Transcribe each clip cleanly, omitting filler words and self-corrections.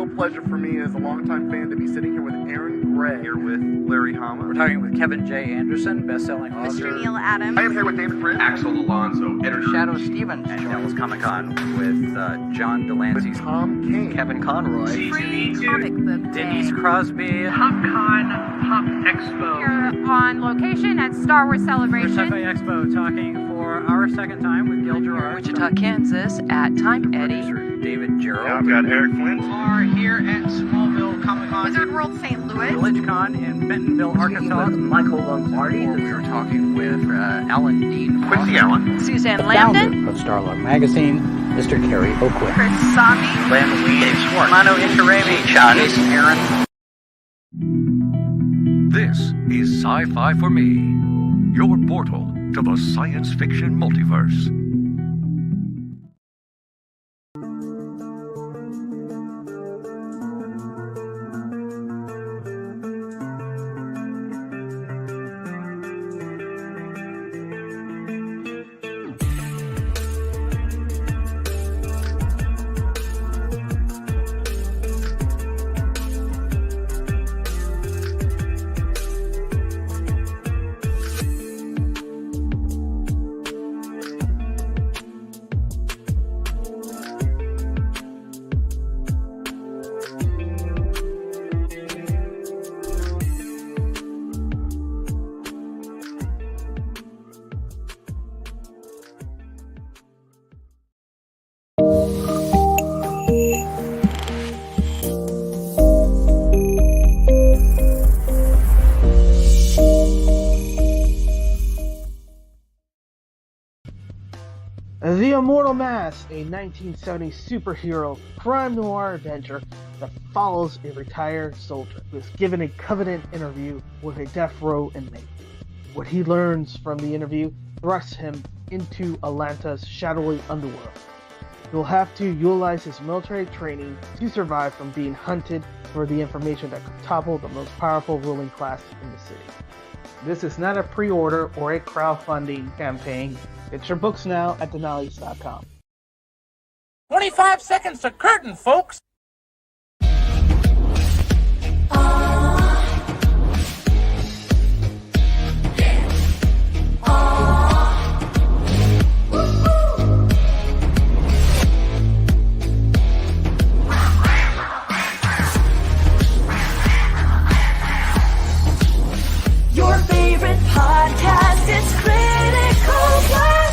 real pleasure for me as a longtime fan to be sitting here with Aaron Gray. Here with Larry Hama. We're talking with Kevin J. Anderson, best-selling author. Mr. Neil Adams. I am here with David Prince. Axel Alonso, editor. Shadow Stevens. And Devil's Comic-Con with John Delancey. With Tom King. Kevin Conroy. Free Comic Book Day. Denise Crosby. PopCon Pop Expo. Here on location at Star Wars Celebration. Sci-Fi Expo, talking for our second time with Gil Gerard. Wichita, Kansas at Time Eddie. Producer David Gerald. I've got Eric Flint. Are here at Smallville Comic-Con. Wizard World St. Louis. VillageCon in Bentonville, Arkansas. Michael Lombardi. We were talking with Alan Dean. Quincy Allen. Suzanne Lambden. Of Starlog Magazine, Mr. Kerry Oakwood. Chris Sami. Len Lee. Dave Schwartz. Mano Intirami. Jason Aaron. This is Sci-Fi for Me, your portal to the science fiction multiverse. The Immortal Mass, a 1970 superhero crime noir adventure that follows a retired soldier who is given a covenant interview with a death row inmate. What he learns from the interview thrusts him into Atlanta's shadowy underworld. He'll have to utilize his military training to survive from being hunted for the information that could topple the most powerful ruling class in the city. This is not a pre-order or a crowdfunding campaign. Get your books now at denali's.com. 25 seconds to curtain, folks. Your favorite podcast is Critical Blast.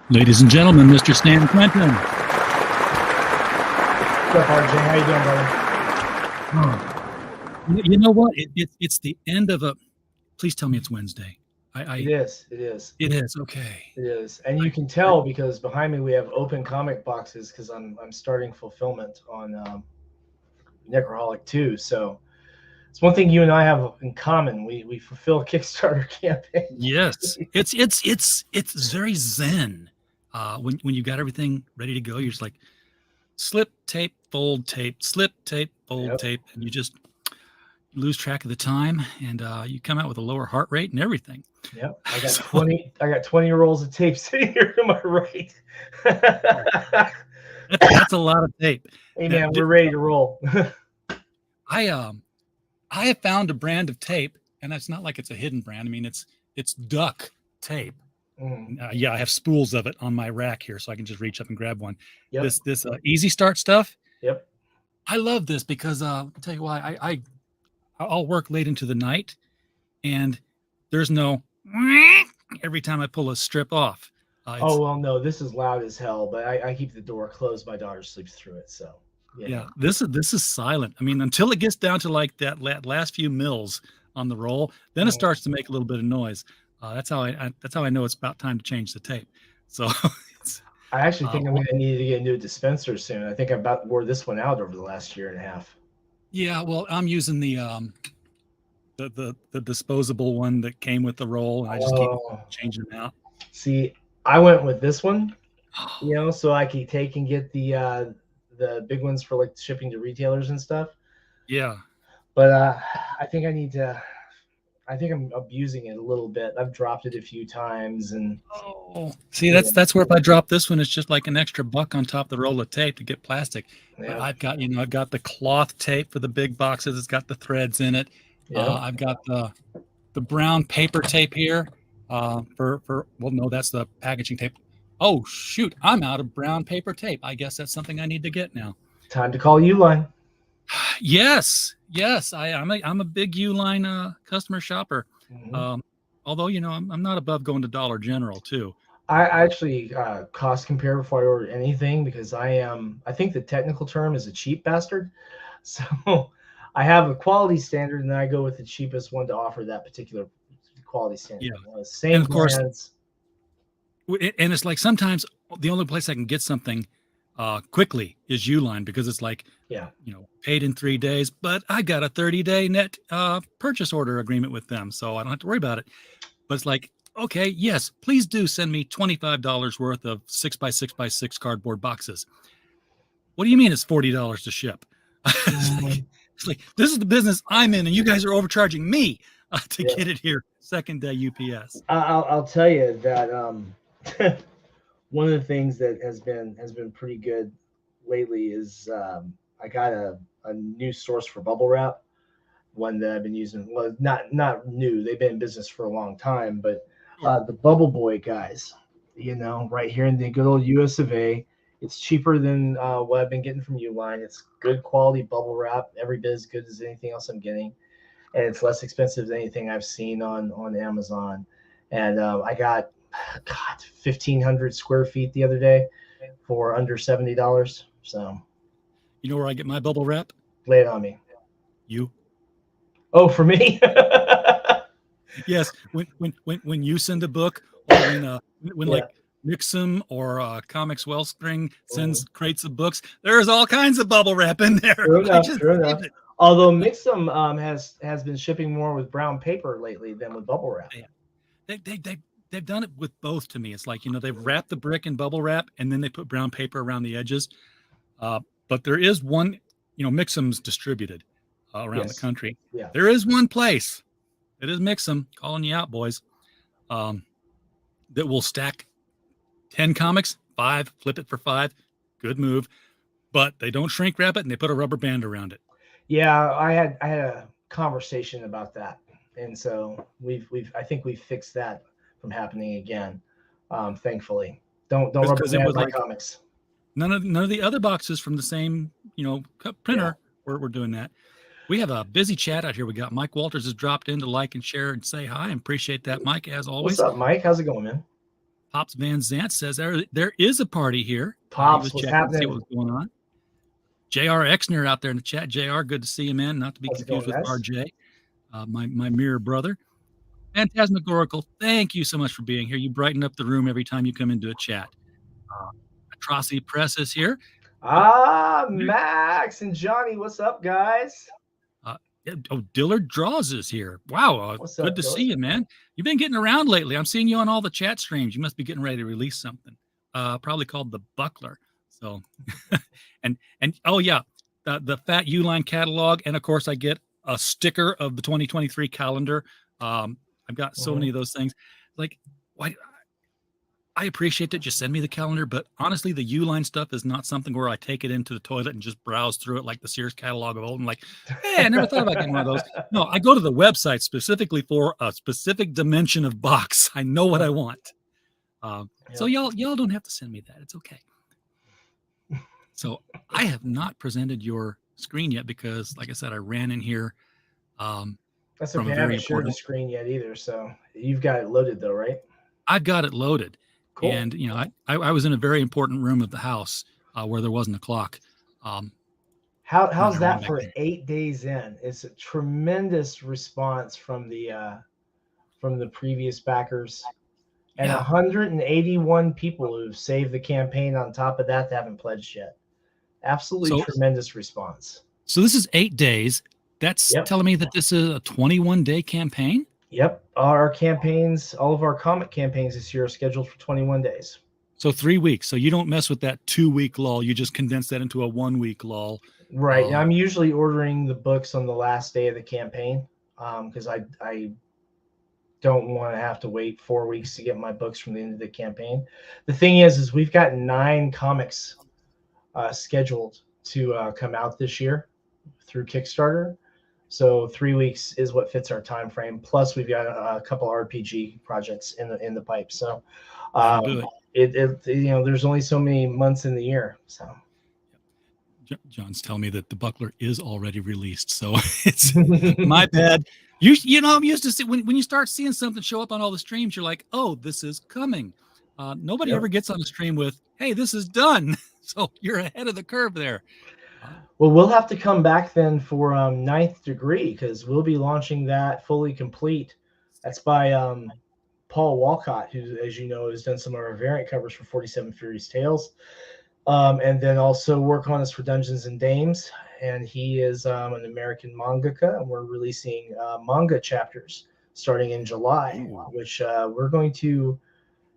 Ladies and gentlemen, Mr. Stan Quentin. What's up, RJ? How you doing, brother? You know what? It's the end of a... Please tell me it's Wednesday. It is. It is. It is, okay. It is. And you can tell because behind me we have open comic boxes because I'm starting fulfillment on Necroholic 2. So it's one thing you and I have in common. We fulfill Kickstarter campaigns. Yes. It's very zen. When you got everything ready to go, you're just like slip tape, fold tape, slip tape, fold tape, and you just lose track of the time, and you come out with a lower heart rate and everything. Yep. I got 20 rolls of tape sitting here to my right. That's a lot of tape. Hey man, we're ready to roll. I have found a brand of tape, and it's not like it's a hidden brand. I mean, it's duck tape. I have spools of it on my rack here, so I can just reach up and grab one. Yep. This Easy Start stuff. Yep. I love this because I'll tell you why. I'll work late into the night, and there's no every time I pull a strip off. No, this is loud as hell, but I keep the door closed. My daughter sleeps through it, so yeah. This is silent. I mean, until it gets down to like that last few mils on the roll, then it starts to make a little bit of noise. That's how I know it's about time to change the tape. So I actually think I'm going to need to get a new dispenser soon. I think I about wore this one out over the last year and a half. Yeah, well, I'm using the disposable one that came with the roll, and I just keep changing them out. See, I went with this one, so I can take and get the big ones for like shipping to retailers and stuff. Yeah. But I think I need to I think I'm abusing it a little bit. I've dropped it a few times, and see, that's where if I drop this one, it's just like an extra buck on top of the roll of tape to get plastic. Yeah. But I've got the cloth tape for the big boxes. It's got the threads in it. Yeah. I've got the brown paper tape here. That's the packaging tape. Oh shoot, I'm out of brown paper tape. I guess that's something I need to get now. Time to call Uline. Yes. I'm a big Uline customer shopper. Mm-hmm. Although I'm not above going to Dollar General too. I actually cost compare before I order anything because I think the technical term is a cheap bastard. So I have a quality standard, and then I go with the cheapest one to offer that particular quality standard. Yeah. Same and of course, brands. And it's like sometimes the only place I can get something quickly is Uline because it's like, paid in 3 days, but I got a 30-day net purchase order agreement with them, so I don't have to worry about it. But it's like, okay, yes, please do send me $25 worth of 6x6x6 cardboard boxes. What do you mean it's $40 to ship? It's like, this is the business I'm in, and you guys are overcharging me to get it here second day UPS. I'll tell you that one of the things that has been pretty good lately is I got a new source for bubble wrap, one that I've been using. Well, not new. They've been in business for a long time, but the Bubble Boy guys, right here in the good old US of A. It's cheaper than what I've been getting from Uline. It's good quality bubble wrap, every bit as good as anything else I'm getting, and it's less expensive than anything I've seen on Amazon. And I got 1,500 square feet the other day for under $70. So, you know where I get my bubble wrap? Lay it on me. You. Oh, for me? Yes. When you send a book, or when like Mixum or Comics Wellspring sends crates of books, there's all kinds of bubble wrap in there. True enough. Although Mixum has been shipping more with brown paper lately than with bubble wrap. Yeah. They've done it with both to me. It's like, they've wrapped the brick in bubble wrap and then they put brown paper around the edges. But there is one, Mixum's distributed around the country. Yeah. There is one place, it is Mixum, calling you out, boys, that will stack 10 comics, 5, flip it for 5. Good move. But they don't shrink wrap it and they put a rubber band around it. Yeah, I had a conversation about that. And so I think we've fixed that from happening again. Thankfully. Don't rubber band my comics. None of the other boxes from the same, printer we're doing that. We have a busy chat out here. We got Mike Walters has dropped in to like and share and say hi. I appreciate that, Mike, as always. What's up, Mike? How's it going, man? Pops Van Zant says there is a party here. Pops, what's happening? See what's going on. J.R. Exner out there in the chat. J.R., good to see you, man. Not to be confused with R.J., my mirror brother. Phantasmagorical, thank you so much for being here. You brighten up the room every time you come into a chat. Atrocity Press is here. Max and Johnny, what's up, guys? Dillard Draws is here. Wow, good to see you, man. You've been getting around lately. I'm seeing you on all the chat streams. You must be getting ready to release something, probably called The Buckler. So, and oh yeah, the Fat Uline catalog, and of course I get a sticker of the 2023 calendar. I've got so many of those things. Like, why? I appreciate that you send me the calendar, but honestly, the Uline stuff is not something where I take it into the toilet and just browse through it like the Sears catalog of old. I'm like, hey, I never thought about getting one of those. No, I go to the website specifically for a specific dimension of box. I know what I want. So y'all don't have to send me that. It's okay. So I have not presented your screen yet because, like I said, I ran in here. That's okay. I haven't shared the screen yet either. So you've got it loaded though, right? I've got it loaded. Cool. And, I was in a very important room of the house where there wasn't a clock. How's that for 8 days in? It's a tremendous response from the previous backers, and 181 people who've saved the campaign on top of that haven't pledged yet. Absolutely tremendous response. So this is 8 days. That's telling me that this is a 21-day campaign? Yep. Our campaigns, all of our comic campaigns this year are scheduled for 21 days. So 3 weeks. So you don't mess with that 2-week lull. You just condense that into a 1-week lull. Right. I'm usually ordering the books on the last day of the campaign because I don't want to have to wait 4 weeks to get my books from the end of the campaign. The thing is we've got 9 comics scheduled to come out this year through Kickstarter. So 3 weeks is what fits our time frame. Plus, we've got a couple RPG projects in the pipe. So, there's only so many months in the year. So, John's telling me that the Buckler is already released, so it's my bad. You know, I'm used to see when you start seeing something show up on all the streams, you're like, oh, this is coming. Nobody ever gets on a stream with, hey, this is done. So you're ahead of the curve there. Well, we'll have to come back then for Ninth Degree, because we'll be launching that fully complete. That's by Paul Walcott, who, as you know, has done some of our variant covers for 47 Furious Tales, and then also work on us for Dungeons and Dames. And he is an American mangaka, and we're releasing manga chapters starting in July, which we're going to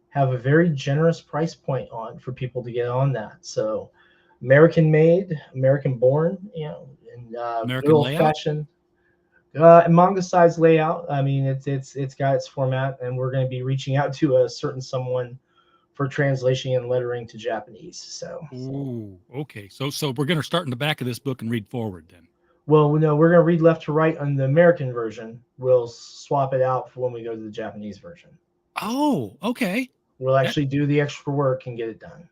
have a very generous price point on for people to get on that. So American made, American born, you know, and American good old layout? fashioned manga size layout. I mean, it's got its format, and we're going to be reaching out to a certain someone for translation and lettering to Japanese. So, ooh, okay. So we're going to start in the back of this book and read forward then. well, no, we're going to read left to right on the American version. We'll swap it out for when we go to the Japanese version. Oh, okay. We'll actually do the extra work and get it done.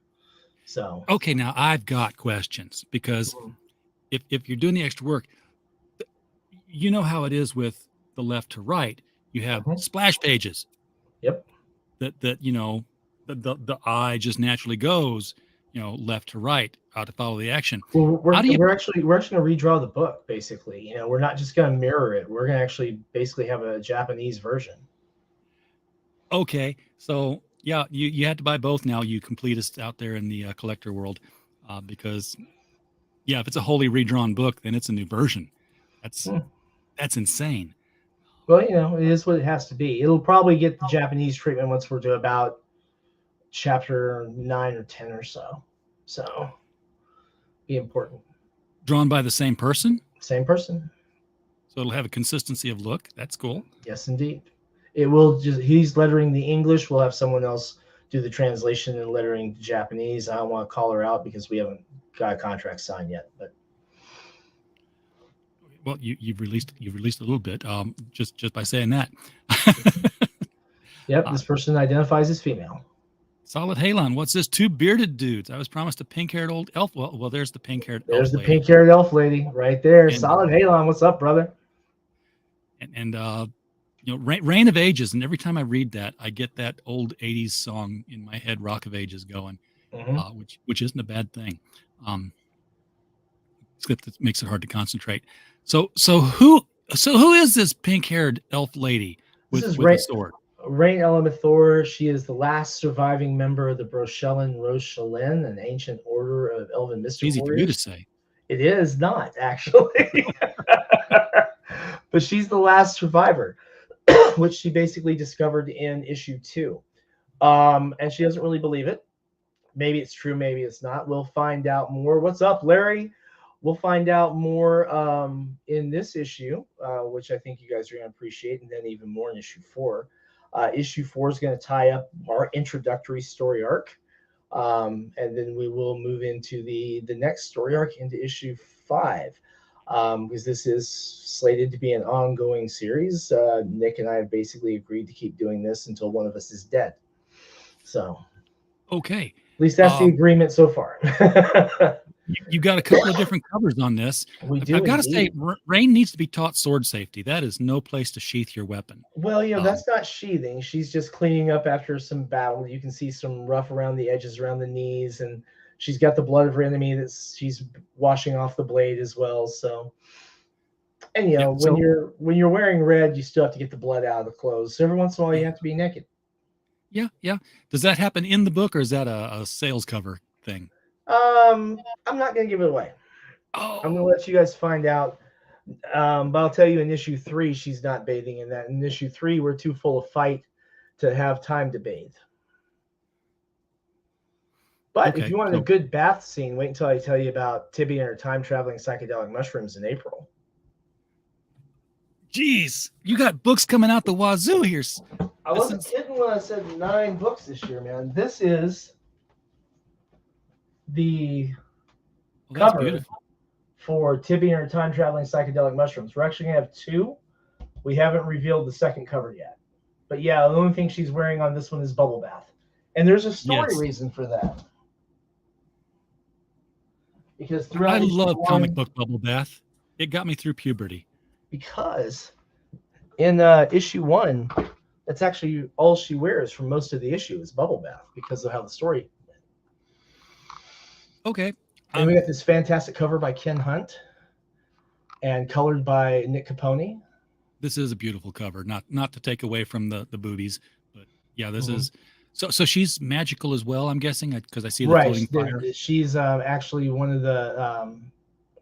So, okay, now I've got questions, because if you're doing the extra work, you know how it is with the left to right. You have splash pages. Yep. That you know, the eye just naturally goes, you know, left to right to follow the action. Well, we're actually going to redraw the book, basically. You know, we're not just going to mirror it. We're going to actually basically have a Japanese version. Okay, so yeah, you had to buy both now, you completists out there in the collector world, because yeah, if it's a wholly redrawn book, then it's a new version. That's insane. Well, you know, it is what it has to be. It'll probably get the Japanese treatment once we're to about chapter 9 or 10 or so. So, be important. Drawn by the same person? Same person. So it'll have a consistency of look. That's cool. Yes, indeed. It will he's lettering the English. We'll have someone else do the translation and lettering the Japanese. I don't want to call her out because we haven't got a contract signed yet, but. Well, you've released a little bit, just by saying that. Yep, this person identifies as female. Solid Halon, what's this? 2 bearded dudes. I was promised a pink-haired old elf. Well, there's the pink-haired elf. There's the pink-haired elf lady right there. And, Solid Halon, what's up, brother? And you know, Reign of Ages, and every time I read that, I get that old 80s song in my head, Rock of Ages, going, which isn't a bad thing. Except it makes it hard to concentrate. So who is this pink-haired elf lady with a sword? Rayne Elamithor. She is the last surviving member of the Brochellen Rochellen, an ancient order of elven mystic Easy warriors. for you to say. It is not, actually. But she's the last survivor, which she basically discovered in issue 2. And she doesn't really believe it. Maybe it's true, maybe it's not. We'll find out more. What's up, Larry? We'll find out more in this issue, which I think you guys are going to appreciate, and then even more in issue 4. Issue 4 is going to tie up our introductory story arc, and then we will move into the next story arc into issue 5, because this is slated to be an ongoing series. Nick and I have basically agreed to keep doing this until one of us is dead. So, okay, at least that's the agreement so far. You got a couple of different covers on this. I've got to say, Rayne needs to be taught sword safety. That is no place to sheath your weapon. Well, you know, that's not sheathing. She's just cleaning up after some battle. You can see some rough around the edges, around the knees, and she's got the blood of her enemy that she's washing off the blade as well. So, and you know, when you're wearing red, you still have to get the blood out of the clothes. So every once in a while, you have to be naked. Yeah. Does that happen in the book, or is that a sales cover thing? I'm not going to give it away. I'm going to let you guys find out. But I'll tell you in issue 3, she's not bathing in that. In issue 3, we're too full of fight to have time to bathe. But if you want a good bath scene, wait until I tell you about Tibby and her time-traveling psychedelic mushrooms in April. Jeez, you got books coming out the wazoo here. I wasn't kidding when I said 9 books this year, man. This is the cover beautiful. for Tibby and her time-traveling psychedelic mushrooms. We're actually going to have 2. We haven't revealed the second cover yet. But yeah, the only thing she's wearing on this one is Bubble Bath. And there's a story reason for that. Because throughout I love comic book Bubble Bath. It got me through puberty. Because in issue 1, that's actually all she wears for most of the issue is Bubble Bath because of how the story went. Okay. And we got this fantastic cover by Ken Hunt and colored by Nick Capone. This is a beautiful cover. Not to take away from the boobies, but yeah, this is so she's magical as well, I'm guessing, because I see the floating fire. She's actually one of the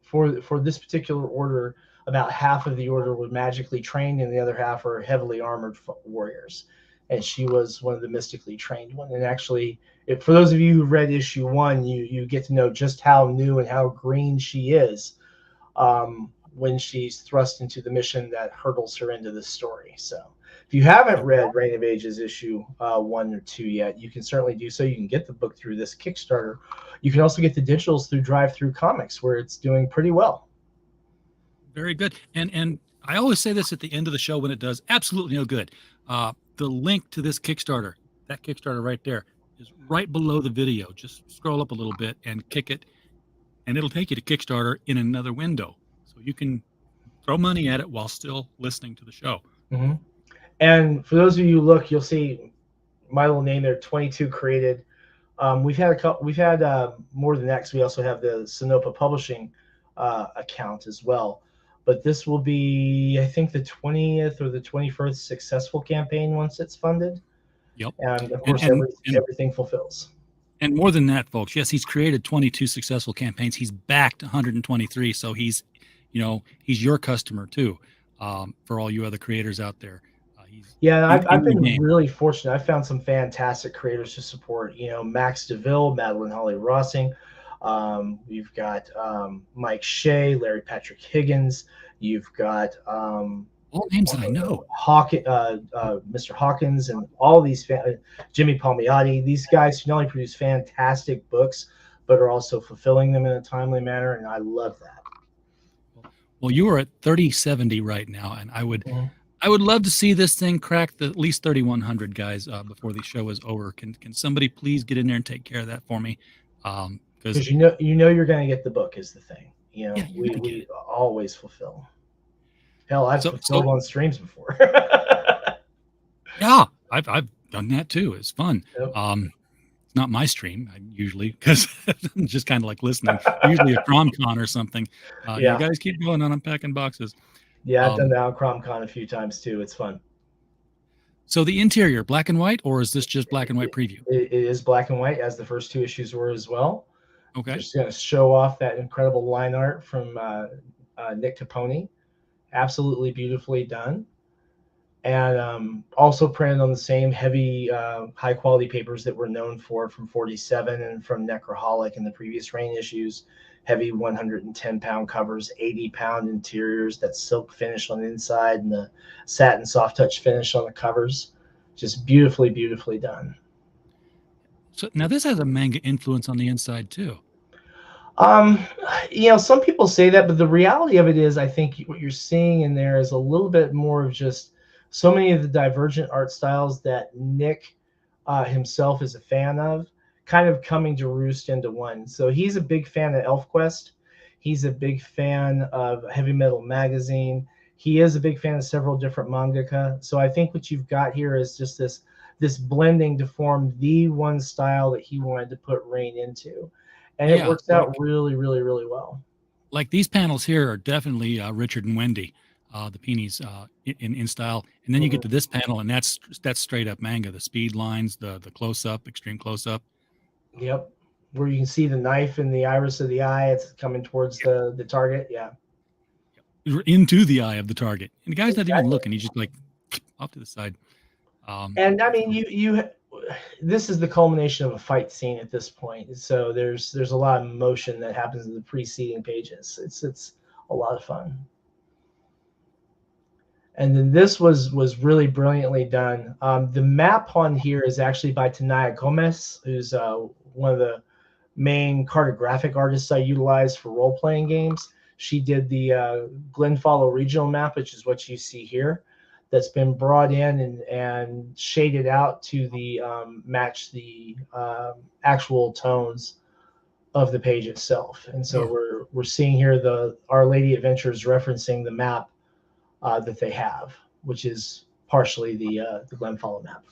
for this particular order, about half of the order were magically trained and the other half are heavily armored warriors. And she was one of the mystically trained one. And actually, for those of you who read issue 1, you get to know just how new and how green she is when she's thrust into the mission that hurdles her into this story. So if you haven't read Reign of Ages issue 1 or 2 yet, you can certainly do so. You can get the book through this Kickstarter. You can also get the digitals through Drive-Thru Comics, where it's doing pretty well. Very good. And I always say this at the end of the show when it does absolutely no good. The link to this Kickstarter, that Kickstarter right there, is right below the video. Just scroll up a little bit and kick it, and it'll take you to Kickstarter in another window. So you can throw money at it while still listening to the show. Mm-hmm. And for those of you who look, you'll see my little name there, 22 created. We've had more than that, because we also have the Sinopa Publishing account as well. But this will be, I think, the 20th or the 21st successful campaign once it's funded. Yep. And of course, everything fulfills. And more than that, folks, yes, he's created 22 successful campaigns. He's backed 123. So he's your customer too, for all you other creators out there. I've been really fortunate. I've found some fantastic creators to support. Max Devill, Madeline Holly Rossing. We've got Mike Shea, Larry Patrick Higgins. You've got all names that I know. Mr. Hawkins, and all these Jimmy Palmiotti. These guys who not only produce fantastic books, but are also fulfilling them in a timely manner, and I love that. Well, you are at 3070 right now, and I would love to see this thing crack at least 3100 guys before the show is over. Can somebody please get in there and take care of that for me? Because you know you're going to get the book is the thing. We always fulfill. Hell, I've fulfilled on streams before. Yeah, I've done that too. It's fun. Yep. It's not my stream usually, because I'm just kind of like listening. Usually a CromCon or something. You guys keep going on unpacking boxes. Yeah, I've done that on CromCon a few times too. It's fun. So the interior, black and white, or is this just black and white preview? It is black and white, as the first 2 issues were as well. Okay. Just going to show off that incredible line art from Nick Capone. Absolutely beautifully done. And also printed on the same heavy, high-quality papers that we're known for from 47 and from Necroholic in the previous Rayne issues. Heavy 110-pound covers, 80-pound interiors, that silk finish on the inside, and the satin soft touch finish on the covers. Just beautifully, beautifully done. So now this has a manga influence on the inside too. Some people say that, but the reality of it is, I think what you're seeing in there is a little bit more of just so many of the divergent art styles that Nick himself is a fan of, kind of coming to roost into one. So he's a big fan of ElfQuest. He's a big fan of Heavy Metal Magazine. He is a big fan of several different mangaka. So I think what you've got here is just this blending to form the one style that he wanted to put Rayne into. And it works out really, really, really well. Like these panels here are definitely Richard and Wendy, the Peonies in style. And then you get to this panel, and that's straight up manga. The speed lines, the close up, extreme close up. Yep, where you can see the knife in the iris of the eye. It's coming towards the target. Yeah, into the eye of the target, and the guy's not even looking. He's just like off to the side. And I mean, you this is the culmination of a fight scene at this point. So there's a lot of motion that happens in the preceding pages. It's a lot of fun. And then this was really brilliantly done. The map on here is actually by Tanaya Gomez, who's one of the main cartographic artists I utilize for role-playing games. She did the Glenfollow regional map, which is what you see here, that's been brought in and shaded out to the match the actual tones of the page itself. And so we're seeing here the Our Lady Adventures referencing the map that they have, which is partially the Glenfollow map.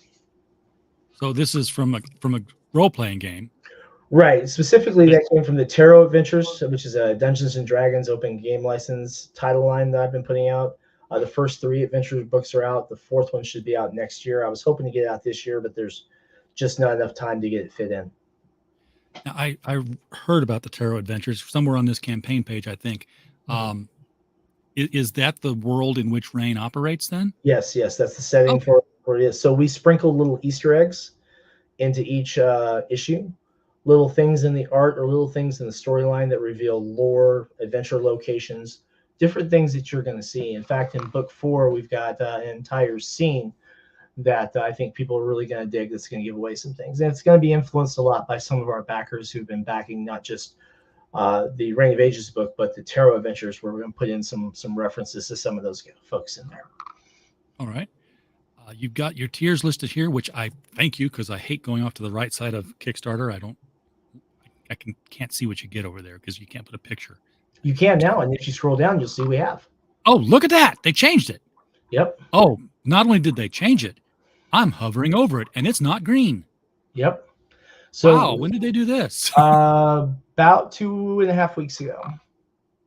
So this is from a role-playing game. Right. Specifically, that came from the Tarot Adventures, which is a Dungeons and Dragons open game license title line that I've been putting out. The first 3 adventure books are out. The 4th one should be out next year. I was hoping to get it out this year, but there's just not enough time to get it fit in. Now, I heard about the Tarot Adventures somewhere on this campaign page, I think. Is that the world in which Rayne operates then? Yes, that's the setting for it is. So we sprinkle little Easter eggs into each issue. Little things in the art or little things in the storyline that reveal lore, adventure locations, different things that you're going to see. In fact, in book 4, we've got an entire scene that I think people are really going to dig that's going to give away some things. And it's going to be influenced a lot by some of our backers who've been backing not just the Reign of Ages book, but the Tarot Adventures, where we're going to put in some references to some of those folks in there. All right. You've got your tiers listed here, which I thank you, because I hate going off to the right side of Kickstarter. I can't see what you get over there because you can't put a picture. You can now, and if you scroll down, you'll see we have. Oh, look at that. They changed it. Yep. Oh, not only did they change it, I'm hovering over it, and it's not green. Yep. So, wow, when did they do this? About 2.5 weeks ago.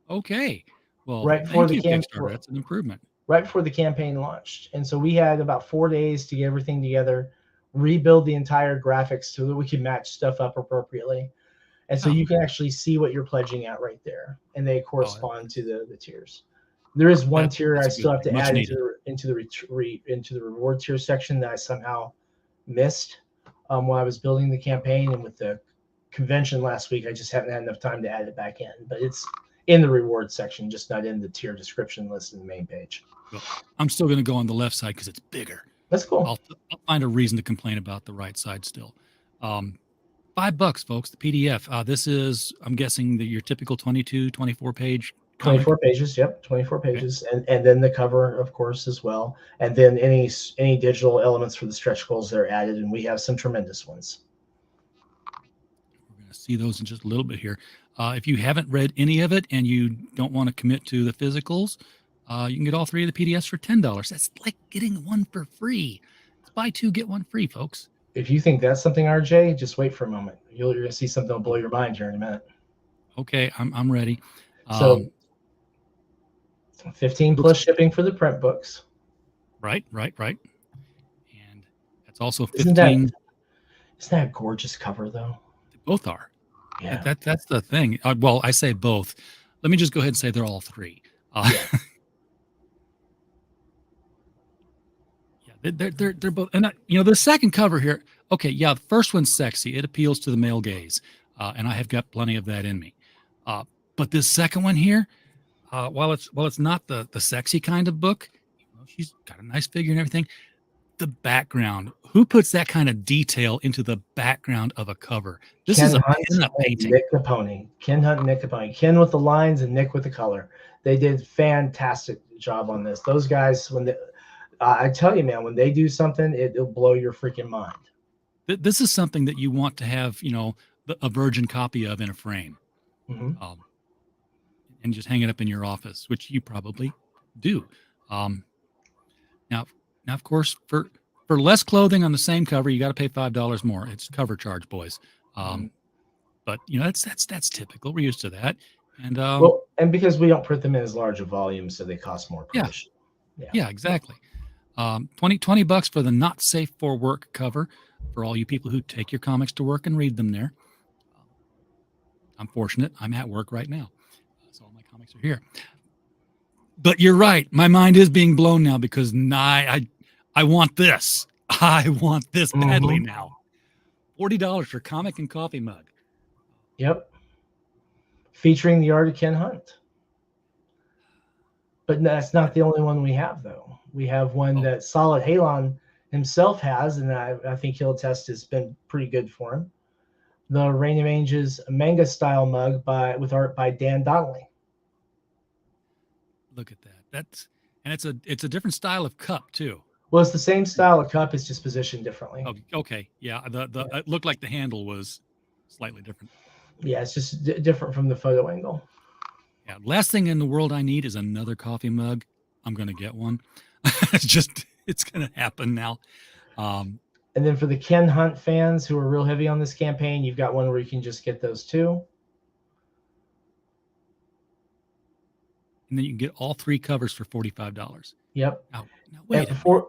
Okay. Well, right before the Kickstarter. That's an improvement. Right before the campaign launched. And so we had about 4 days to get everything together, rebuild the entire graphics so that we could match stuff up appropriately. And so you can actually see what you're pledging at right there. And they correspond to the tiers. There is one tier I still have to add into the reward tier section that I somehow missed while I was building the campaign, and with the convention last week, I just haven't had enough time to add it back in. But it's in the reward section, just not in the tier description list in the main page. Well, I'm still going to go on the left side because it's bigger. That's cool. I'll find a reason to complain about the right side still. $5, folks, the PDF. This is, I'm guessing, your typical 22, 24 page. 24 pages, yep, 24 pages, and then the cover, of course, as well, and then any digital elements for the stretch goals that are added, and we have some tremendous ones. We're going to see those in just a little bit here. If you haven't read any of it and you don't want to commit to the physicals, you can get all 3 of the PDFs for $10. That's like getting one for free. It's buy 2, get 1 free, folks. If you think that's something, RJ, just wait for a moment. You're going to see something that'll blow your mind here in a minute. Okay, I'm ready. So 15 plus shipping for the print books. Right. And that's also 15. Isn't that a gorgeous cover, though? They both are. Yeah. That's the thing. Well, I say both. Let me just go ahead and say they're all 3. They're both. And the second cover here. Okay, yeah, the first one's sexy. It appeals to the male gaze, and I have got plenty of that in me. But this second one here, while it's not the sexy kind of book, she's got a nice figure and everything. The background. Who puts that kind of detail into the background of a cover? This is a painting. Nick Capone. Ken Hunt and Nick Capone. Ken with the lines and Nick with the color. They did fantastic job on this. Those guys, I tell you, man, when they do something, it'll blow your freaking mind. This is something that you want to have, a virgin copy of in a frame, and just hang it up in your office, which you probably do. Now, of course, for less clothing on the same cover, you got to pay $5 more. It's cover charge, boys. But that's typical. We're used to that. And and because we don't print them in as large a volume, so they cost more. Yeah, exactly. $20 for the Not Safe for Work cover for all you people who take your comics to work and read them there. I'm fortunate. I'm at work right now, so all my comics are here. But you're right. My mind is being blown now because I want this. I want this badly now. $40 for comic and coffee mug. Yep. Featuring the art of Ken Hunt. But that's not the only one we have, though. We have one that Solid Halon himself has, and I think he'll attest has been pretty good for him. The Rayne of Ages manga style mug with art by Dan Donnelly. Look at that. It's a different style of cup too. Well, it's the same style of cup. It's just positioned differently. Oh, okay. Yeah. It looked like the handle was slightly different. Yeah, it's just different from the photo angle. Yeah. Last thing in the world I need is another coffee mug. I'm gonna get one. It's gonna happen now. And then for the Ken Hunt fans who are real heavy on this campaign, you've got one where you can just get those two. And then you can get all 3 covers for $45. Yep. Now wait. Before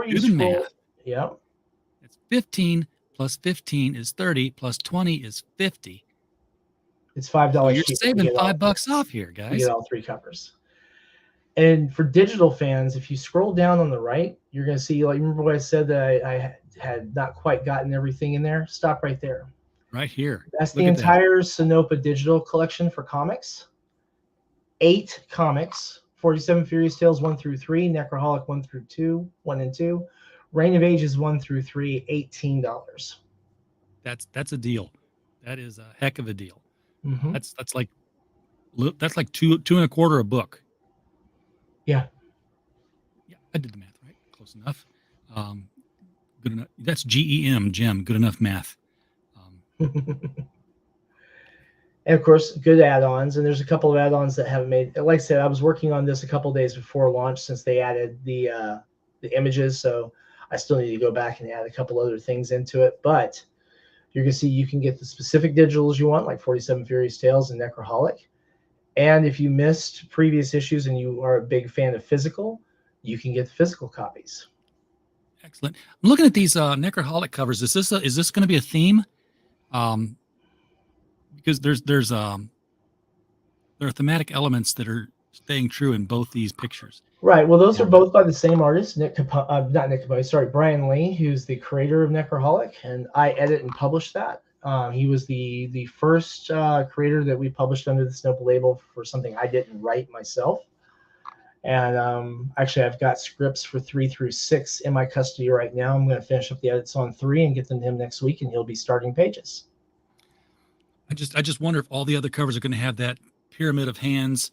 you do the scroll, math. Yep. It's 15 plus 15 is 30 plus 20 is 50. It's $5. So you're saving $5 off here, guys. You get all 3 covers. And for digital fans, if you scroll down on the right, you're going to see, like, remember what I said that I had not quite gotten everything in there? Stop right there. Right here. That's the entire Sinopa digital collection for comics. 8 comics, 47 Furious Tales 1 through 3, Necroholic 1 through 2, 1 and 2, Rayne of Ages 1 through 3, $18. That's a deal. That is a heck of a deal. Mm-hmm. That's like two and a quarter a book. Yeah. Yeah, I did the math right. Close enough. Good enough. That's GEM, Gem. Good enough math. And of course, good add-ons. And there's a couple of add-ons that haven't made. Like I said, I was working on this a couple of days before launch since they added the images. So I still need to go back and add a couple other things into it. But you're gonna see you can get the specific digitals you want, like 47 Furious Tales and Necroholic. And if you missed previous issues and you are a big fan of physical, you can get the physical copies. Excellent. I'm looking at these Necroholic covers. Is this going to be a theme? Because there are thematic elements that are staying true in both these pictures. Right. Well, those are both by the same artist, Brian Lee, who's the creator of Necroholic, and I edit and publish that. He was the first creator that we published under the Sinopa label for something I didn't write myself. And actually, I've got scripts for 3 through 6 in my custody right now. I'm going to finish up the edits on 3 and get them to him next week, and he'll be starting pages. I just wonder if all the other covers are going to have that pyramid of hands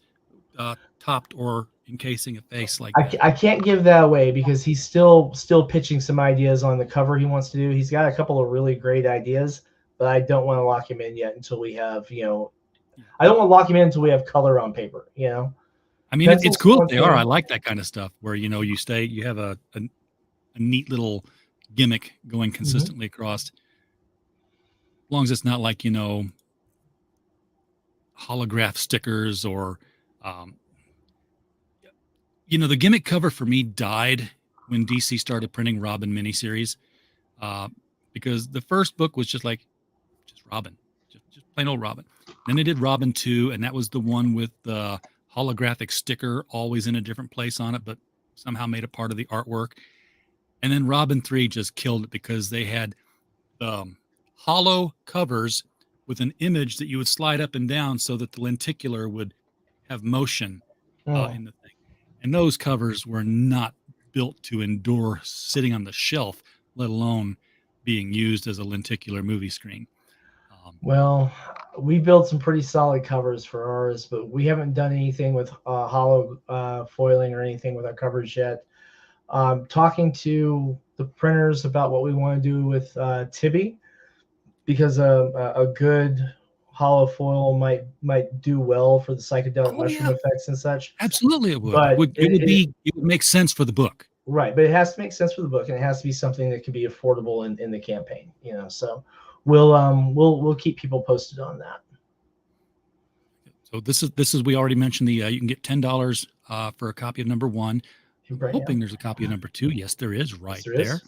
topped or encasing a face like that. I can't give that away because he's still pitching some ideas on the cover he wants to do. He's got a couple of really great ideas, but I don't want to lock him in yet until we have, I don't want to lock him in until we have color on paper, I mean, it's cool if they are. I like that kind of stuff where, you have a neat little gimmick going consistently across. As long as it's not like, holograph stickers or, the gimmick cover for me died when DC started printing Robin miniseries, because the first book was just Robin, just plain old Robin. Then they did Robin 2, and that was the one with the holographic sticker always in a different place on it, but somehow made it part of the artwork. And then Robin 3 just killed it because they had hollow covers with an image that you would slide up and down so that the lenticular would have motion in the thing. And those covers were not built to endure sitting on the shelf, let alone being used as a lenticular movie screen. Well, we built some pretty solid covers for ours, but we haven't done anything with hollow foiling or anything with our covers yet. Talking to the printers about what we want to do with Tibby, because a good hollow foil might do well for the psychedelic mushroom effects and such. Absolutely, it would. But it would make sense for the book. Right, but it has to make sense for the book, and it has to be something that can be affordable in the campaign. So we'll keep people posted on that. So this is we already mentioned the you can get $10 for a copy of number 1. I'm hoping there's a copy of number 2. Yes, there is right there.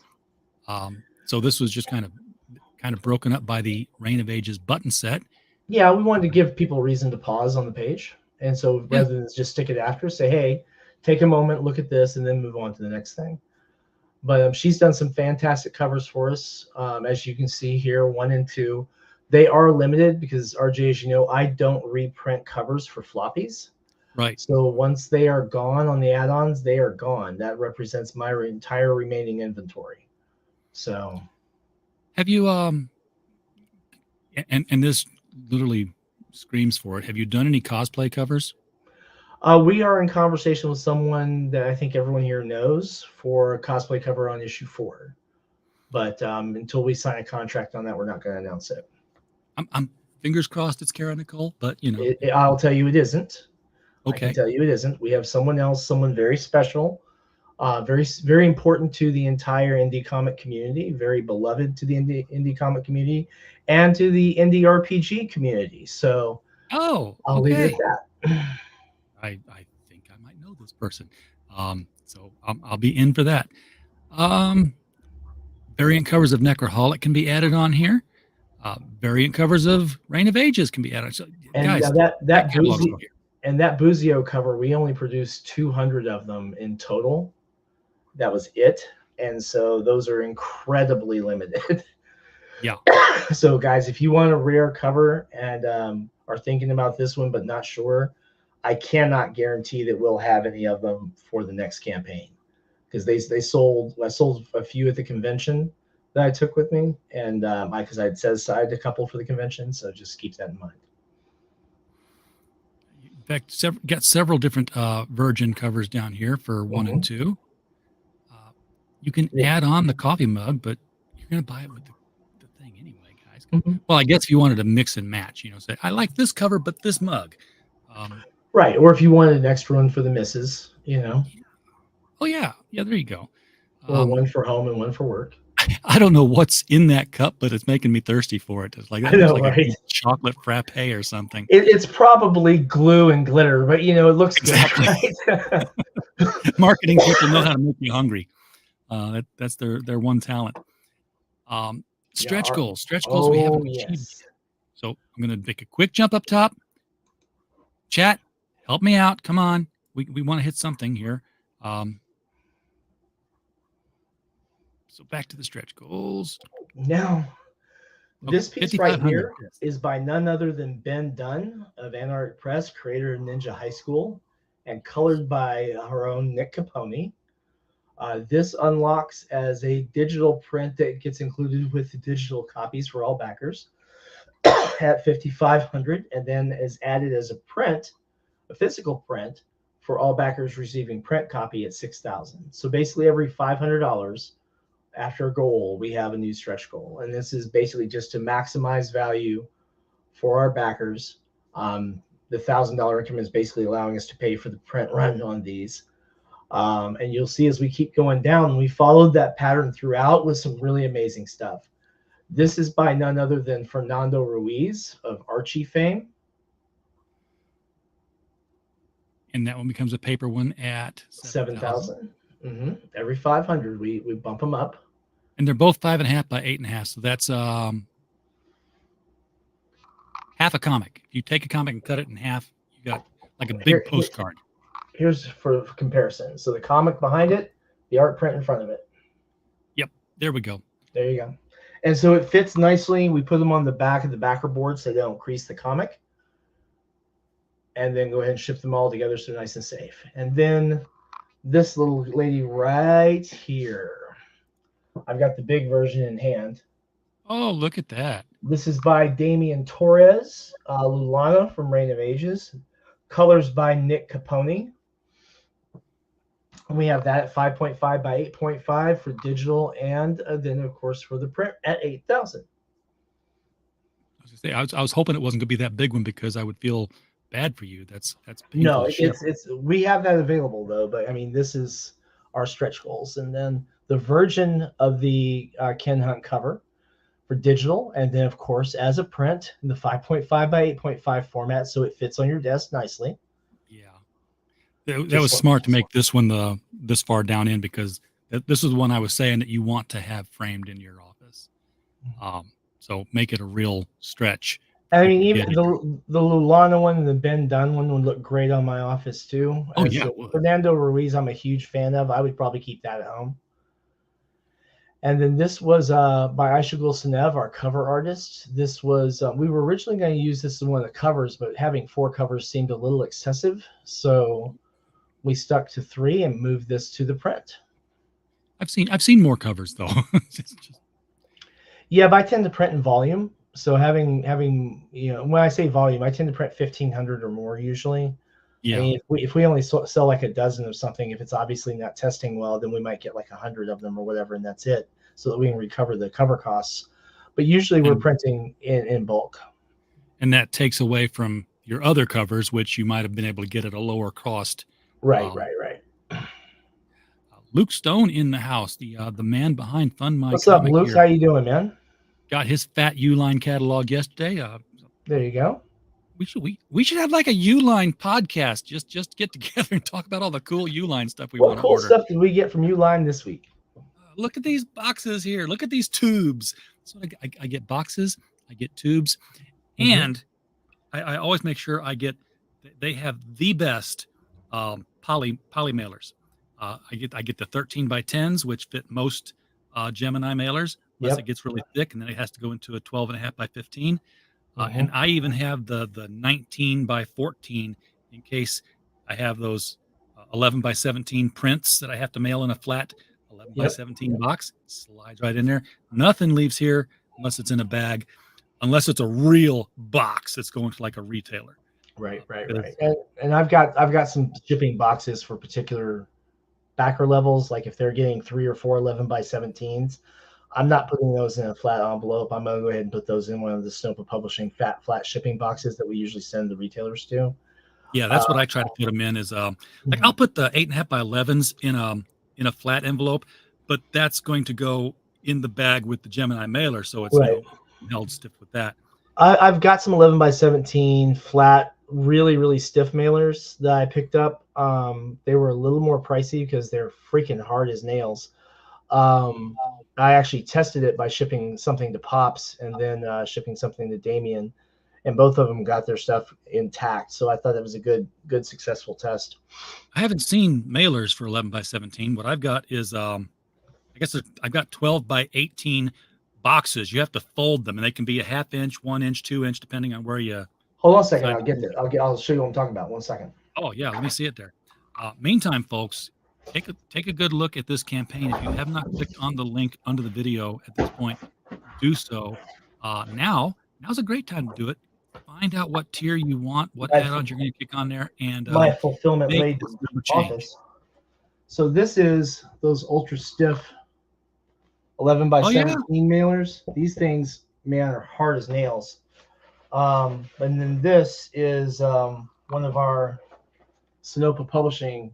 So this was just kind of broken up by the Rayne of Ages button set. Yeah, we wanted to give people a reason to pause on the page, and so rather than just stick it after, say, hey, take a moment, look at this, and then move on to the next thing. But she's done some fantastic covers for us, as you can see here, 1 and 2. They are limited because, RJ, as you know, I don't reprint covers for floppies. Right. So once they are gone on the add-ons, they are gone. That represents my entire remaining inventory. So have you and this literally screams for it. Have you done any cosplay covers? We are in conversation with someone that I think everyone here knows for a cosplay cover on issue 4. But until we sign a contract on that, we're not going to announce it. I'm fingers crossed it's Kara Nicole, but you know. I'll tell you it isn't. Okay. I can tell you it isn't. We have someone else, someone very special, very, very important to the entire indie comic community, very beloved to the indie comic community, and to the indie RPG community. So I'll leave it at that. I think I might know this person. So I'll be in for that. Variant covers of Necroholic can be added on here. Variant covers of Reign of Ages can be added. So, and guys, that Buzio cover, we only produced 200 of them in total. That was it. And so those are incredibly limited. Yeah. So guys, if you want a rare cover and are thinking about this one but not sure, I cannot guarantee that we'll have any of them for the next campaign, because I sold a few at the convention that I took with me, and because I'd set aside a couple for the convention, so just keep that in mind. In fact, got several different Virgin covers down here for 1 and 2. You can add on the coffee mug, but you're going to buy it with the thing anyway, guys. Well, I guess if you wanted to mix and match, say, I like this cover, but this mug. Right, or if you wanted an extra one for the missus, Oh, yeah. Yeah, there you go. Or one for home and one for work. I don't know what's in that cup, but it's making me thirsty for it. It's like, that looks like a chocolate frappe or something. It's probably glue and glitter, but it looks exactly. Good. Right? Marketing people know how to make you hungry. That's their one talent. Stretch goals. Stretch goals we haven't achieved yet. So I'm going to make a quick jump up top. Chat, help me out. Come on. We want to hit something here. So back to the stretch goals. Now, this piece right here is by none other than Ben Dunn of Anarch Press, creator of Ninja High School, and colored by our own Nick Capone. This unlocks as a digital print that gets included with the digital copies for all backers at $5,500, and then is added as a print, a physical print, for all backers receiving print copy at $6,000. So basically every $500 after a goal, we have a new stretch goal. And this is basically just to maximize value for our backers. The $1,000 increment is basically allowing us to pay for the print run on these. And you'll see as we keep going down, we followed that pattern throughout with some really amazing stuff. This is by none other than Fernando Ruiz of Archie fame. And that one becomes a paper one at 7,000. Every 500, we bump them up. And they're both 5.5 by 8.5. So that's half a comic. If you take a comic and cut it in half, you got like a big postcard. Here's for comparison. So the comic behind it, the art print in front of it. Yep. There we go. There you go. And so it fits nicely. We put them on the back of the backer board so they don't crease the comic. And then go ahead and ship them all together so they're nice and safe. And then this little lady right here. I've got the big version in hand. Oh, look at that. This is by Damian Torres, Lulana from Reign of Ages. Colors by Nick Capone. And we have that at 5.5 by 8.5 for digital, and then, of course, for the print at 8,000. I was hoping it wasn't going to be that big one because I would feel bad for you. That's no, it's we have that available though. But I mean, this is our stretch goals, and then the version of the Ken Hunt cover for digital, and then of course as a print in the 5.5 by 8.5 format, so it fits on your desk nicely. Yeah, that was smart to make this one this far down in, because this is the one I was saying that you want to have framed in your office. So make it a real stretch. I mean, even the Lulana one and the Ben Dunn one would look great on my office too. Oh, yeah. Fernando Ruiz, I'm a huge fan of. I would probably keep that at home. And then this was by Aishagul Senev, our cover artist. This was, we were originally going to use this as one of the covers, but having 4 covers seemed a little excessive. So we stuck to 3 and moved this to the print. I've seen more covers though. Yeah, but I tend to print in volume. So having when I say volume, I tend to print 1,500 or more usually. Yeah. I mean, if we only sell like a dozen of something, if it's obviously not testing well, then we might get like 100 of them or whatever, and that's it, so that we can recover the cover costs. But usually we're printing in bulk. And that takes away from your other covers, which you might have been able to get at a lower cost. Right. Luke Stone in the house, the man behind Fund My What's up, Comic Luke? here. How you doing, man? Got his fat Uline catalog yesterday. There you go. We should have like a Uline podcast. Just get together and talk about all the cool Uline stuff we want What to cool order. stuff did we get from Uline this week? Look at these boxes here. Look at these tubes. So I get boxes, I get tubes, and I always make sure they have the best poly mailers. I get the 13 by 10s, which fit most Gemini mailers, unless it gets really thick, and then it has to go into a 12.5 by 15. And I even have the 19 by 14 in case I have those 11 by 17 prints that I have to mail in a flat 11 by 17 box. Slides right in there. Nothing leaves here unless it's in a bag, unless it's a real box that's going to like a retailer. Right. And I've got some shipping boxes for particular backer levels. Like if they're getting 3 or 4 11 by 17s, I'm not putting those in a flat envelope. I'm going to go ahead and put those in one of the Sinopa Publishing flat shipping boxes that we usually send the retailers to. Yeah, that's what I try to put them in is like I'll put the 8.5 by 11s in a flat envelope, but that's going to go in the bag with the Gemini mailer, so it's held stiff with that. I've got some 11 by 17 flat, really, really stiff mailers that I picked up. They were a little more pricey because they're freaking hard as nails. I actually tested it by shipping something to Pops and then shipping something to Damien, and both of them got their stuff intact. So I thought that was a good successful test. I haven't seen mailers for 11 by 17. What I've got is I've got 12 by 18 boxes. You have to fold them, and they can be a 1/2 inch, 1 inch, 2 inch, depending on where you. Hold on a second. I'll get there. I'll show you what I'm talking about. 1 second. Oh yeah, let me see it there. Meantime, folks, take a good look at this campaign. If you have not clicked on the link under the video at this point, do so. Now's a great time to do it. Find out what tier you want, what add-ons you're going to kick on there, and my fulfillment rate office. So this is those ultra stiff 11 by 17 mailers. These things, man, are hard as nails. And then this is one of our Sinopa Publishing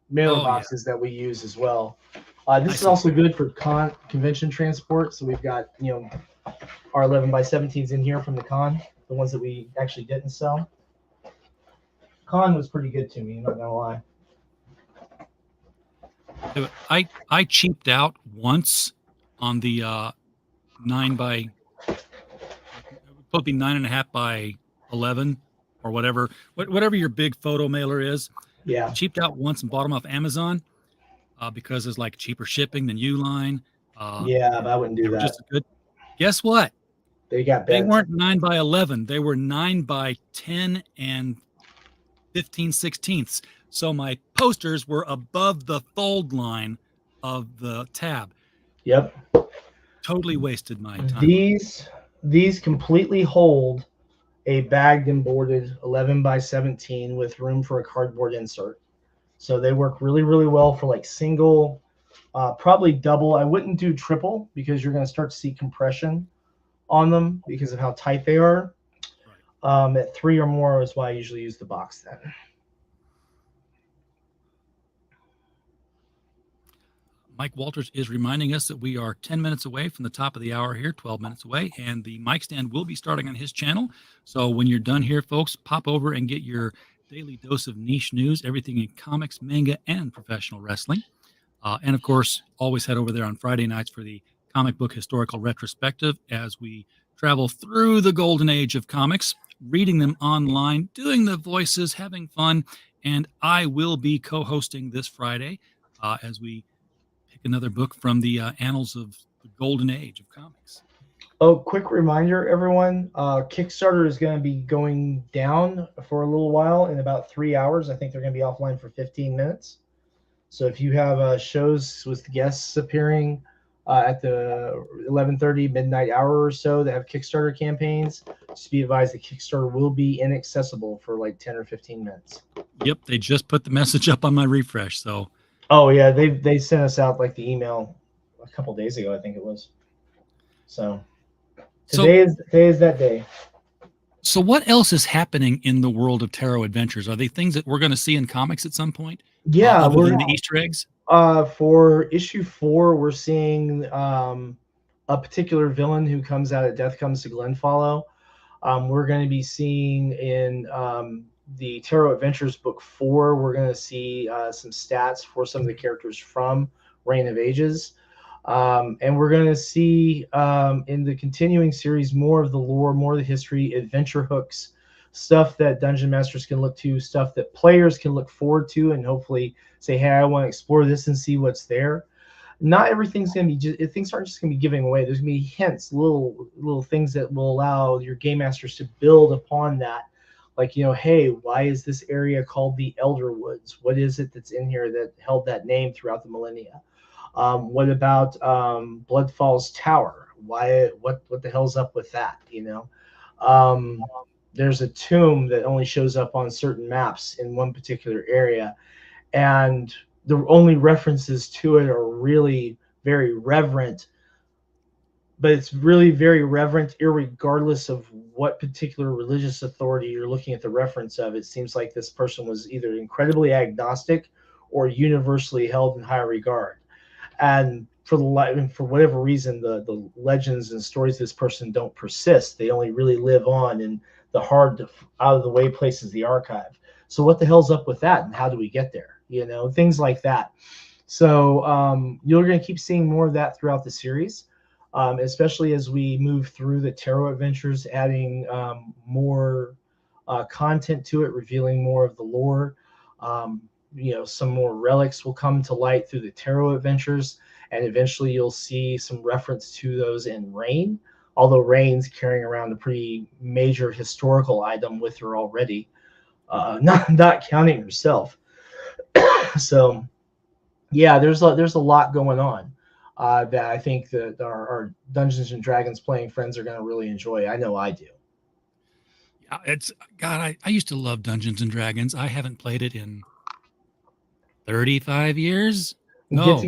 mailer boxes that we use as well. This is also good for convention transport. So we've got our 11 by 17s in here from the con, the ones that we actually didn't sell. Con was pretty good to me, I'm not gonna lie. I cheaped out once on the 9 by, probably 9.5 by 11 or whatever your big photo mailer is. Yeah. I cheaped out once and bought them off Amazon because it's like cheaper shipping than Uline. But I wouldn't do that. Just good. Guess what? They weren't 9 by 11. They were 9 by 10 and 15/16. So my posters were above the fold line of the tab. Yep. Totally wasted my time. These completely hold a bagged and boarded 11 by 17 with room for a cardboard insert. So they work really, really well for like single, probably double. I wouldn't do triple because you're going to start to see compression on them because of how tight they are. At 3 or more is why I usually use the box then. Mike Walters is reminding us that we are 10 minutes away from the top of the hour here, 12 minutes away, and the mic stand will be starting on his channel. So when you're done here, folks, pop over and get your daily dose of niche news, everything in comics, manga, and professional wrestling. And, of course, always head over there on Friday nights for the comic book historical retrospective as we travel through the golden age of comics, reading them online, doing the voices, having fun. And I will be co-hosting this Friday as we pick another book from the annals of the golden age of comics. Oh, quick reminder, everyone. Kickstarter is going to be going down for a little while in about 3 hours. I think they're going to be offline for 15 minutes. So if you have shows with guests appearing at the 11:30 midnight hour or so that have Kickstarter campaigns, just be advised the Kickstarter will be inaccessible for like 10 or 15 minutes. Yep, they just put the message up on my refresh. So. Oh yeah, they sent us out like the email a couple days ago, I think it was. So today is that day. So what else is happening in the world of tarot adventures? Are they things that we're going to see in comics at some point? Yeah, other than the Easter eggs. For issue 4, we're seeing a particular villain who comes out at Death Comes to Glenfollow. We're going to be seeing in the Tarot Adventures book 4, we're going to see some stats for some of the characters from Reign of Ages. And we're going to see in the continuing series more of the lore, more of the history, adventure hooks, stuff that dungeon masters can look to, stuff that players can look forward to and hopefully say, hey, I want to explore this and see what's there. Not everything's going to be things aren't just going to be giving away. There's going to be hints, little things that will allow your game masters to build upon that. Like, hey, why is this area called the Elder Woods? What is it that's in here that held that name throughout the millennia? What about Bloodfall's Tower? What the hell's up with that? There's a tomb that only shows up on certain maps in one particular area, and the only references to it are really very reverent, but it's really very reverent irregardless of what particular religious authority you're looking at the reference of. It seems like this person was either incredibly agnostic or universally held in high regard. And for whatever reason, the legends and stories of this person don't persist. They only really live on in the hard, out of the way places, the archive. So what the hell's up with that, and how do we get there? Things like that. So you're going to keep seeing more of that throughout the series, especially as we move through the Tarot Adventures, adding more content to it, revealing more of the lore. Some more relics will come to light through the Tarot Adventures, and eventually you'll see some reference to those in Rayne, although Rayne's carrying around a pretty major historical item with her already, not counting herself. So, yeah, there's a lot going on that I think that our Dungeons and Dragons playing friends are going to really enjoy. I know I do. I used to love Dungeons and Dragons. I haven't played it in 35 years. No.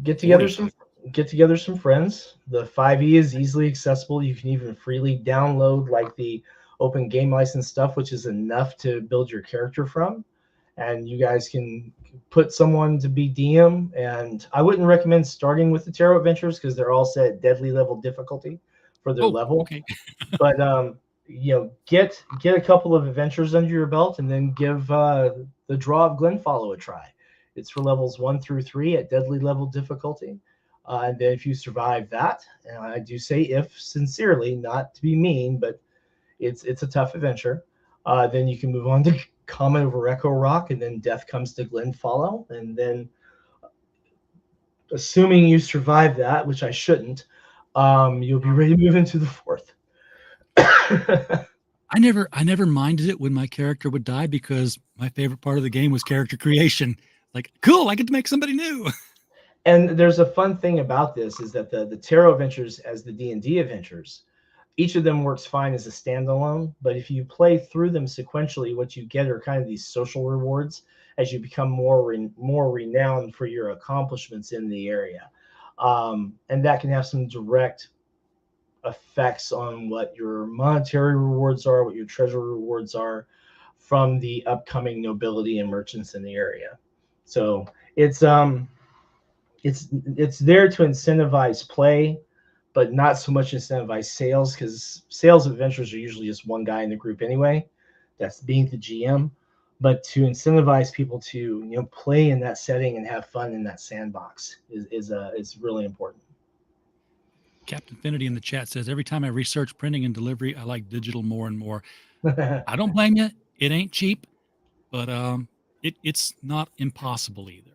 Get together some friends. The 5e is easily accessible. You can even freely download like the open game license stuff, which is enough to build your character from. And you guys can put someone to be DM. And I wouldn't recommend starting with the Tarot Adventures because they're all set at deadly level difficulty for their level. Okay. But get a couple of adventures under your belt, and then give the Draw of Glenfollow a try. It's for levels 1 through 3 at deadly level difficulty. And then if you survive that, and I do say if sincerely, not to be mean, but it's a tough adventure, then you can move on to Comet over Echo Rock, and then Death Comes to Glenfollow. And then assuming you survive that, which I shouldn't, you'll be ready to move into the 4th. I never minded it when my character would die because my favorite part of the game was character creation. Like, cool, I get to make somebody new. And there's a fun thing about this is that the Tarot Adventures, as the D&D adventures, each of them works fine as a standalone. But if you play through them sequentially, what you get are kind of these social rewards as you become more renowned for your accomplishments in the area. And that can have some direct effects on what your monetary rewards are, what your treasure rewards are from the upcoming nobility and merchants in the area. So it's there to incentivize play, but not so much incentivize sales, because sales adventures are usually just one guy in the group anyway. That's being the GM. But to incentivize people to play in that setting and have fun in that sandbox is really important. Captain Finity in the chat says, every time I research printing and delivery, I like digital more and more. I don't blame you. It ain't cheap, but it's not impossible either.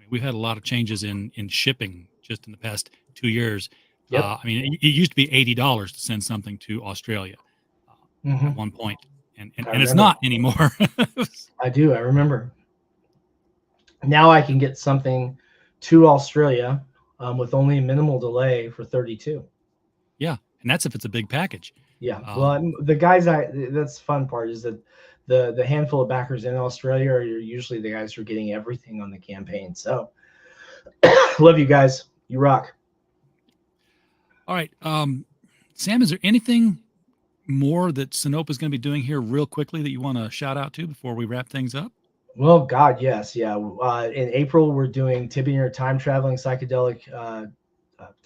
mean, we've had a lot of changes in shipping just in the past 2 years. Yep. I mean, it used to be $80 to send something to Australia at one point, and it's not anymore. I do. I remember. Now I can get something to Australia with only minimal delay for 32. Yeah, and that's if it's a big package. Yeah. Well, the guys, that's the fun part is that the handful of backers in Australia are usually the guys who are getting everything on the campaign. So love you guys. You rock. All right. Sam, is there anything more that Sinopa is going to be doing here real quickly that you want to shout out to before we wrap things up? Well, God, yes. Yeah. In April, we're doing Tibinger time traveling psychedelic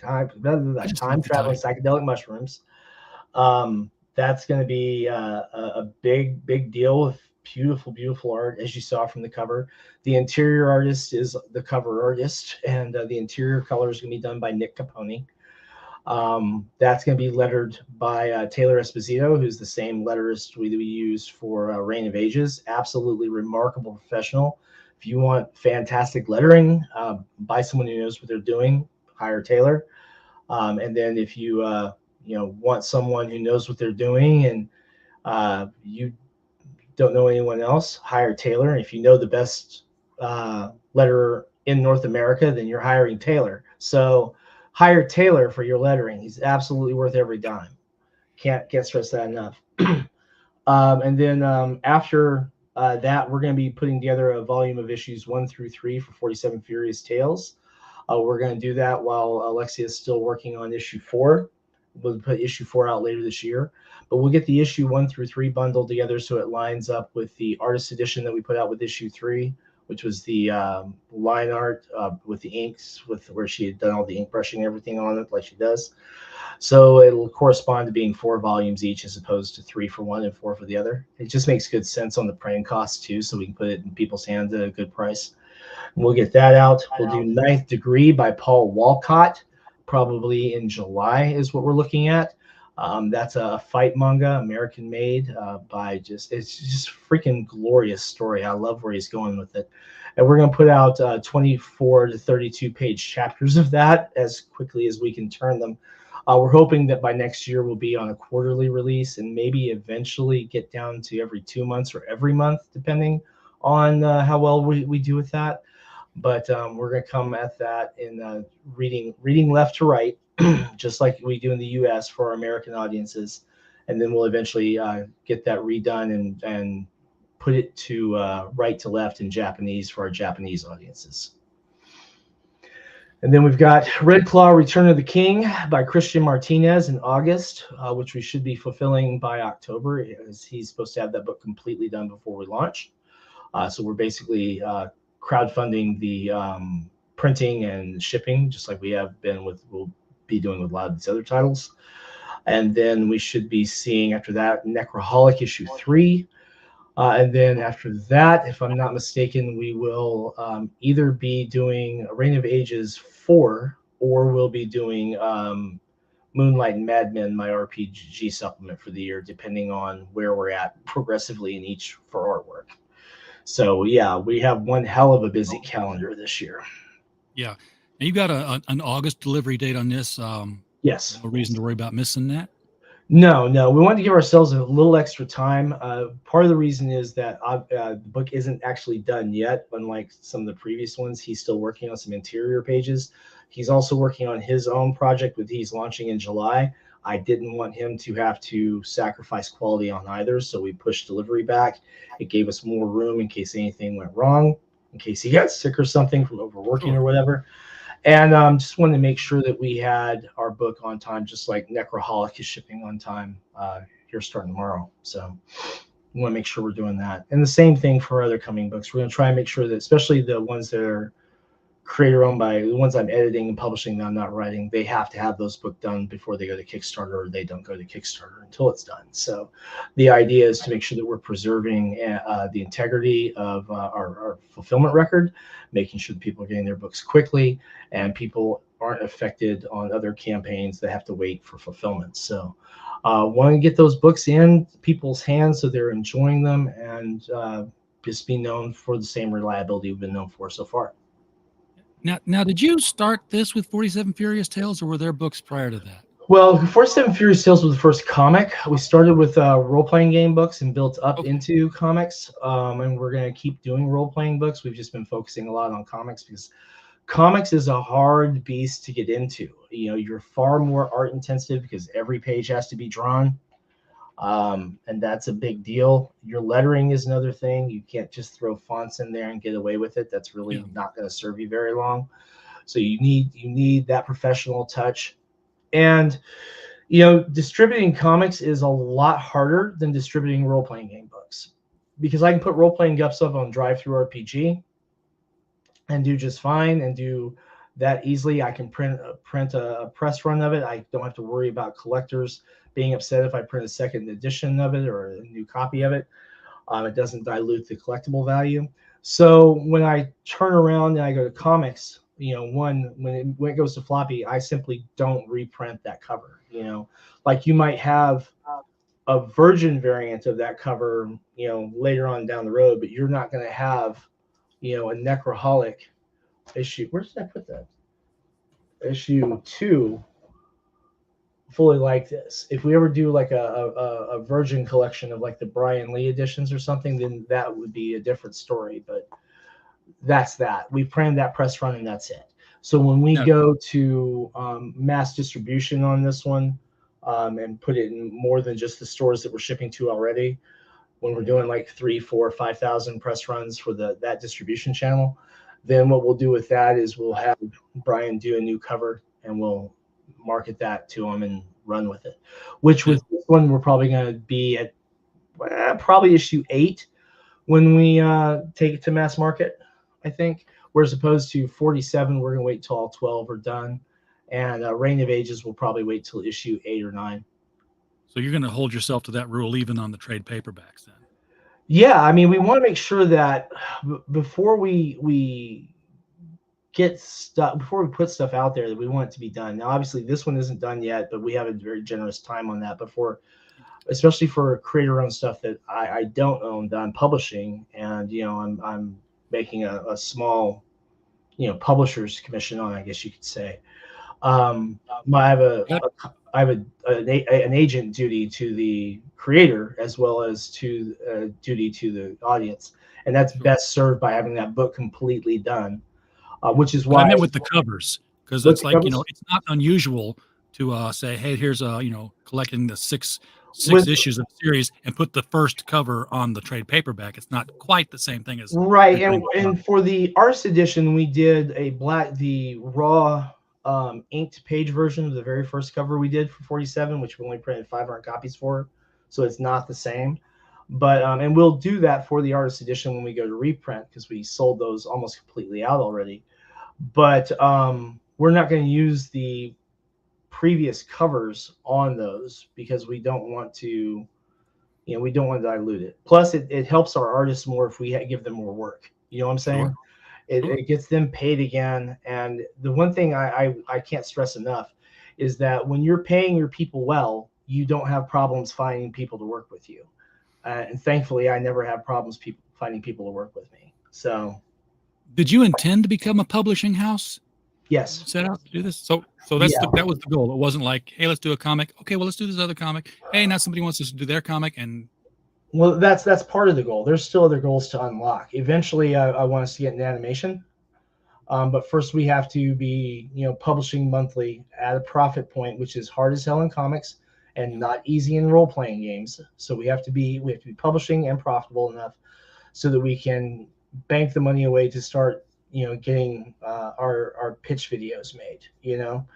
psychedelic mushrooms. That's going to be a big deal with beautiful art, as you saw from the cover. The interior artist is the cover artist, and the interior color is going to be done by Nick Capone. That's going to be lettered by Taylor Esposito, who's the same letterist we use for Reign of Ages. Absolutely remarkable professional. If you want fantastic lettering, by someone who knows what they're doing, hire Taylor. And then if you want someone who knows what they're doing and you don't know anyone else, hire Taylor. And if you know the best letterer in North America, then you're hiring Taylor. So hire Taylor for your lettering. He's absolutely worth every dime. Can't stress that enough. And then after that, we're going to be putting together a volume of issues 1 through 3 for 47 Furious Tales. We're going to do that while Alexia is still working on issue 4. We'll put issue 4 out later this year, but we'll get the issue 1 through 3 bundled together so it lines up with the artist edition that we put out with issue 3, which was the line art with the inks, where she had done all the ink brushing and everything on it, like she does. So it'll correspond to being 4 volumes each, as opposed to 3 for one and 4 for the other. It just makes good sense on the printing cost too, so we can put it in people's hands at a good price. And we'll get that out. We'll do Ninth Degree by Paul Walcott, probably in July is what we're looking at. That's a fight manga, American made, it's just freaking glorious story. I love where he's going with it. And we're going to put out 24 to 32 page chapters of that as quickly as we can turn them. We're hoping that by next year we'll be on a quarterly release and maybe eventually get down to every 2 months or every month, depending on how well we do with that. But we're going to come at that in reading left to right, just like we do in the U.S. for our American audiences. And then we'll eventually get that redone and put it to right to left in Japanese for our Japanese audiences. And then we've got Red Claw Return of the King by Christian Martinez in August, which we should be fulfilling by October, as he's supposed to have that book completely done before we launch. So we're basically crowdfunding the printing and shipping, just like we'll be doing with a lot of these other titles. And then we should be seeing after that Necroholic issue 3. And then after that, if I'm not mistaken, we will either be doing Reign of Ages 4, or we'll be doing Moonlight and Mad Men, my RPG supplement for the year, depending on where we're at progressively in each for artwork. So yeah, we have one hell of a busy calendar this year. Yeah. And you got an August delivery date on this. Yes. No reason to worry about missing that. No. We wanted to give ourselves a little extra time. Part of the reason is that the book isn't actually done yet. Unlike some of the previous ones, he's still working on some interior pages. He's also working on his own project that he's launching in July. I didn't want him to have to sacrifice quality on either, so we pushed delivery back. It gave us more room in case anything went wrong, in case he got sick or something from overworking or whatever. And just wanted to make sure that we had our book on time, just like Necroholic is shipping on time here starting tomorrow. So we want to make sure we're doing that. And the same thing for other coming books. We're going to try and make sure that, especially the ones that are creator owned by the ones I'm editing and publishing that I'm not writing, they have to have those books done before they go to Kickstarter, or they don't go to Kickstarter until it's done. So the idea is to make sure that we're preserving the integrity of our fulfillment record, making sure that people are getting their books quickly and people aren't affected on other campaigns that have to wait for fulfillment. So want to get those books in people's hands so they're enjoying them and just be known for the same reliability we've been known for so far. Now, did you start this with 47 Furious Tales, or were there books prior to that? Well, 47 Furious Tales was the first comic. We started with role-playing game books and built up into comics, and we're going to keep doing role-playing books. We've just been focusing a lot on comics because comics is a hard beast to get into. You know, you're far more art intensive because every page has to be drawn, and that's a big deal. Your lettering is another thing. You can't just throw fonts in there and get away with it. That's really not going to serve you very long. So you need that professional touch. And, you know, distributing comics is a lot harder than distributing role-playing game books because I can put role-playing gups up on Drive-Thru-RPG and do just fine and do that easily. I can print a press run of it. I don't have to worry about collectors being upset if I print a second edition of it or a new copy of it. It doesn't dilute the collectible value. So when I turn around and I go to comics, you know, when it goes to floppy, I simply don't reprint that cover. You know, like you might have a virgin variant of that cover, you know, later on down the road, but you're not going to have, you know, a Necroholic issue. Where did I put that? Issue 2, fully like this. If we ever do like a virgin collection of like the Brian Lee editions or something, then that would be a different story. But that's that. We printed that press run and that's it. So when we go to mass distribution on this one and put it in more than just the stores that we're shipping to already, when we're doing like 3, 4, 5,000 press runs for that distribution channel, then what we'll do with that is we'll have Brian do a new cover and we'll market that to him and run with it. Which with this one, we're probably going to be at probably issue 8 when we take it to mass market. I think, whereas opposed to 47, we're going to wait till all 12 are done. And Reign of Ages will probably wait till issue 8 or 9. So you're going to hold yourself to that rule even on the trade paperbacks then? Yeah, I mean, we want to make sure that before we get stuff, before we put stuff out there, that we want it to be done. Now, obviously, this one isn't done yet, but we have a very generous time on that before, especially for creator-owned stuff that I don't own, that I'm publishing. And, you know, I'm making a small, you know, publisher's commission on, I guess you could say. I have an agent duty to the creator as well as to duty to the audience, and that's best served by having that book completely done. Which is why I meant with the covers, because it's like, you know, it's not unusual to say, hey, here's you know, collecting the six issues of the series and put the first cover on the trade paperback. It's not quite the same thing as right. And for the artist edition, we did the raw inked page version of the very first cover we did for 47, which we only printed 500 copies for, so it's not the same. But and we'll do that for the artist edition when we go to reprint because we sold those almost completely out already. But we're not going to use the previous covers on those because we don't want to, you know, we don't want to dilute it. Plus, it helps our artists more if we give them more work. You know what I'm saying? Sure. It gets them paid again. And the one thing I can't stress enough is that when you're paying your people well, you don't have problems finding people to work with you. And thankfully, I never have problems finding people to work with me. So, did you intend to become a publishing house? Yes. Set out to do this. So that's that was the goal. It wasn't like, hey, let's do a comic. Okay, well, let's do this other comic. Hey, now somebody wants us to do their comic, and well, that's part of the goal. There's still other goals to unlock. Eventually, I want us to get an animation, but first we have to be, you know, publishing monthly at a profit point, which is hard as hell in comics and not easy in role-playing games. So we have to be publishing and profitable enough so that we can bank the money away to start, you know, getting our pitch videos made. You know,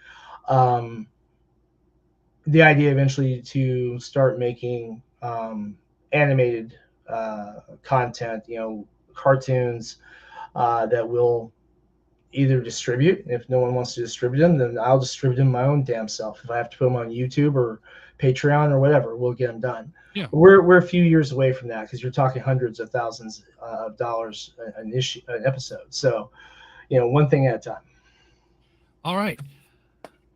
the idea eventually to start making animated content, you know, cartoons that will either distribute. If no one wants to distribute them, then I'll distribute them my own damn self. If I have to put them on YouTube or Patreon or whatever, we'll get them done. Yeah. We're a few years away from that because you're talking hundreds of thousands of dollars an episode. So, you know, one thing at a time. All right.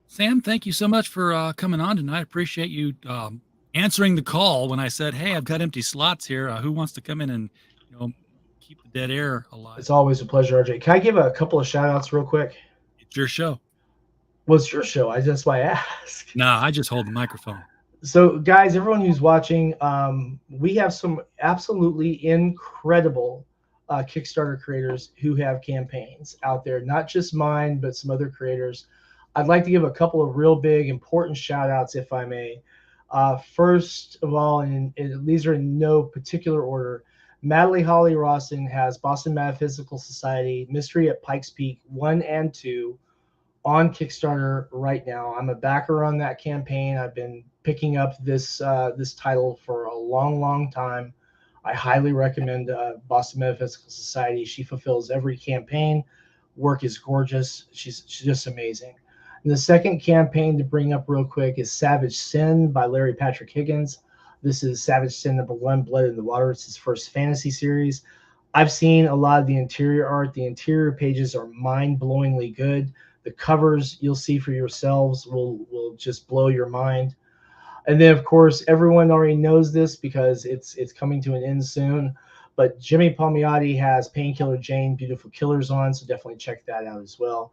Sam, thank you so much for coming on tonight. I appreciate you answering the call when I said, hey, I've got empty slots here. Who wants to come in and, you know, keep the dead air alive. It's always a pleasure, RJ. Can I give a couple of shout outs real quick? It's your show. Well, it's your show. That's why I ask. Nah, I just hold the microphone. So, guys, everyone who's watching, we have some absolutely incredible Kickstarter creators who have campaigns out there, not just mine, but some other creators. I'd like to give a couple of real big, important shout outs, if I may. First of all, and these are in no particular order, Madeline Holly Rawson has Boston Metaphysical Society, Mystery at Pikes Peak 1 and 2 on Kickstarter right now. I'm a backer on that campaign. I've been picking up this title for a long, long time. I highly recommend Boston Metaphysical Society. She fulfills every campaign. Work is gorgeous. She's just amazing. And the second campaign to bring up real quick is Savage Sin by Larry Patrick Higgins. This is Savage Sin #1, Blood in the Water. It's his first fantasy series. I've seen a lot of the interior art. The interior pages are mind-blowingly good. The covers you'll see for yourselves will just blow your mind. And then, of course, everyone already knows this because it's coming to an end soon. But Jimmy Palmiotti has Painkiller Jane, Beautiful Killers on, so definitely check that out as well.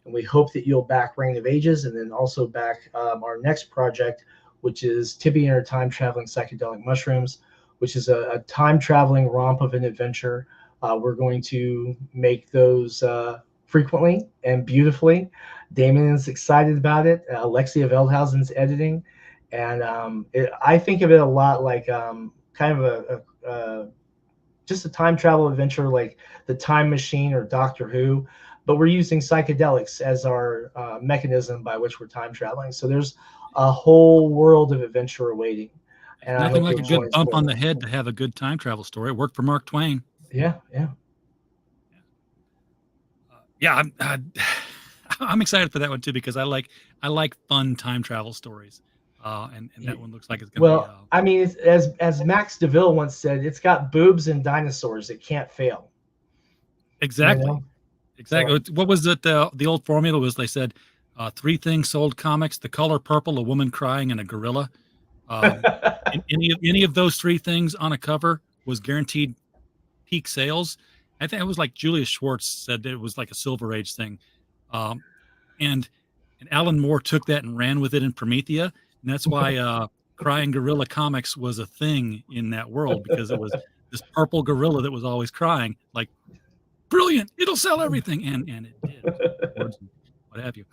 And we hope that you'll back Reign of Ages and then also back our next project, which is Tibby and Her Time-Traveling Psychedelic Mushrooms, which is a time-traveling romp of an adventure. We're going to make those frequently and beautifully. Damon is excited about it. Alexia Veldhausen's editing. And I think of it a lot like kind of just a time travel adventure like The Time Machine or Doctor Who, but we're using psychedelics as our mechanism by which we're time traveling. So there's a whole world of adventure awaiting. And nothing like a good bump on the head to have a good time travel story. It worked for Mark Twain. Yeah. I'm excited for that one too because I like fun time travel stories. And that one looks like it's going to be. I mean, as Max Devill once said, it's got boobs and dinosaurs. It can't fail. Exactly. You know? Exactly. So, what was it? The old formula was they said 3 things sold comics: the color purple, a woman crying, and a gorilla. Any of those 3 things on a cover was guaranteed peak sales. I think it was like Julius Schwartz said that it was like a Silver Age thing, and Alan Moore took that and ran with it in Promethea. And that's why Crying Gorilla Comics was a thing in that world because it was this purple gorilla that was always crying, like, brilliant, it'll sell everything. And it did. What have you.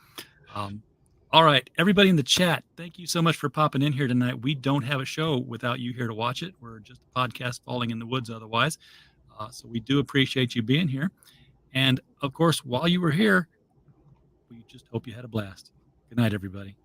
All right, everybody in the chat, thank you so much for popping in here tonight. We don't have a show without you here to watch it. We're just a podcast falling in the woods otherwise. So we do appreciate you being here. And, of course, while you were here, we just hope you had a blast. Good night, everybody.